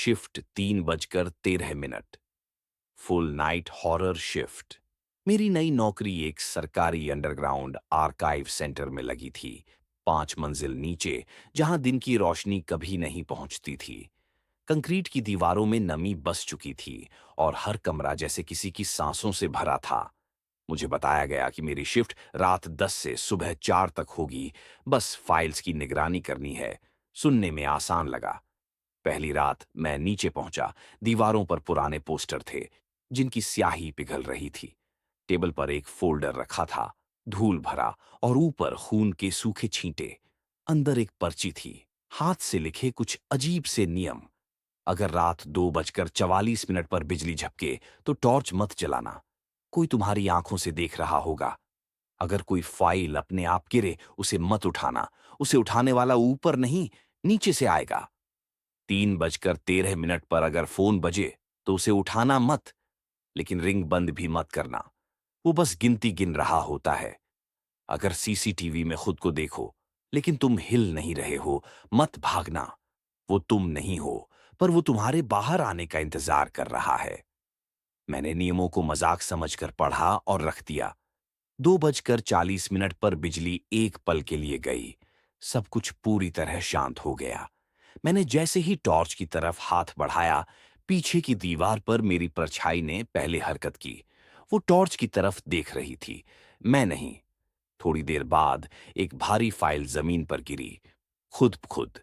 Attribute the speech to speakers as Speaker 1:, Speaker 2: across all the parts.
Speaker 1: Shift 3:13। Full night horror shift. मेरी नई नौकरी एक सरकारी अंडरग्राउंड आर्काइव सेंटर में लगी थी, 5 मंजिल नीचे, जहां दिन की रोशनी कभी नहीं पहुंचती थी। कंक्रीट की दीवारों में नमी बस चुकी थी और हर कमरा जैसे किसी की सांसों से भरा था। मुझे बताया गया कि मेरी शिफ्ट रात 10 से सुबह 4 तक होगी। बस फाइल्स की निगरानी करनी है। सुनने में आसान लगा। पहली रात मैं नीचे पहुंचा। दीवारों पर पुराने पोस्टर थे जिनकी स्याही पिघल रही थी। टेबल पर एक फोल्डर रखा था, धूल भरा, और ऊपर खून के सूखे छींटे। अंदर एक पर्ची थी, हाथ से लिखे कुछ अजीब से नियम। अगर रात 2:44 पर बिजली झपके तो टॉर्च मत जलाना। कोई तुम्हारी आंखों से देख रहा होगा। अगर कोई फाइल अपने आप गिरे उसे मत उठाना। उसे उठाने वाला ऊपर नहीं, नीचे से आएगा। 3:13 पर अगर फोन बजे तो उसे उठाना मत, लेकिन रिंग बंद भी मत करना। वो बस गिनती गिन रहा होता है। अगर सीसीटीवी में खुद को देखो लेकिन तुम हिल नहीं रहे हो, मत भागना। वो तुम नहीं हो, पर वो तुम्हारे बाहर आने का इंतजार कर रहा है। मैंने नियमों को मजाक समझकर पढ़ा और रख दिया। 2:40 पर बिजली एक पल के लिए गई। सब कुछ पूरी तरह शांत हो गया। मैंने जैसे ही टॉर्च की तरफ हाथ बढ़ाया, पीछे की दीवार पर मेरी परछाई ने पहले हरकत की। वो टॉर्च की तरफ देख रही थी, मैं नहीं। थोड़ी देर बाद एक भारी फाइल जमीन पर गिरी, खुद ब खुद।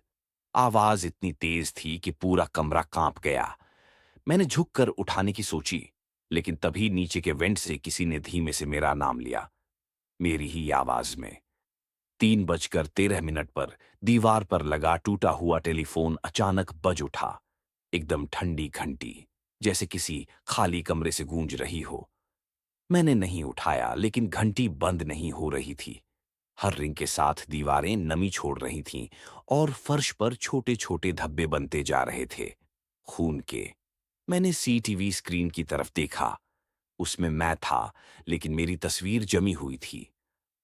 Speaker 1: आवाज इतनी तेज थी कि पूरा कमरा कांप गया। मैंने झुककर उठाने की सोची, लेकिन तभी नीचे के वेंट से किसी ने धीमे से मेरा नाम लिया, मेरी ही आवाज में। 3:13 पर दीवार पर लगा टूटा हुआ टेलीफोन अचानक बज उठा। एकदम ठंडी घंटी, जैसे किसी खाली कमरे से गूंज रही हो। मैंने नहीं उठाया, लेकिन घंटी बंद नहीं हो रही थी। हर रिंग के साथ दीवारें नमी छोड़ रही थीं और फर्श पर छोटे छोटे धब्बे बनते जा रहे थे, खून के। मैंने सीटीवी स्क्रीन की तरफ देखा। उसमें मैं था, लेकिन मेरी तस्वीर जमी हुई थी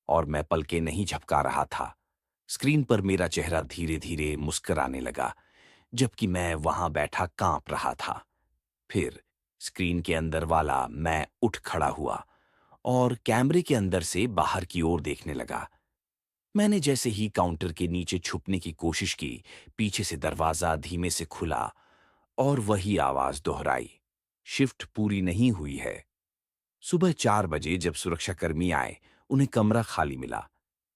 Speaker 1: और मैं पलके नहीं झपका रहा था। स्क्रीन पर मेरा चेहरा धीरे धीरे मुस्कुराने लगा, जबकि मैं वहां बैठा कांप रहा था। फिर स्क्रीन के अंदर वाला मैं उठ खड़ा हुआ और कैमरे के अंदर से बाहर की ओर देखने लगा। मैंने जैसे ही काउंटर के नीचे छुपने की कोशिश की, पीछे से दरवाजा धीमे से खुला और वही आवाज दोहराई, शिफ्ट पूरी नहीं हुई है। सुबह 4 बजे जब सुरक्षाकर्मी आए, उन्हें कमरा खाली मिला।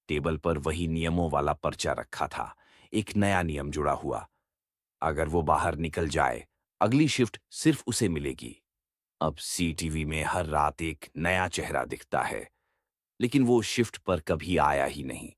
Speaker 1: टेबल पर वही नियमों वाला पर्चा रखा था, एक नया नियम जुड़ा हुआ। अगर वो बाहर निकल जाए, अगली शिफ्ट सिर्फ उसे मिलेगी। अब सीटीवी में हर रात एक नया चेहरा दिखता है, लेकिन वो शिफ्ट पर कभी आया ही नहीं।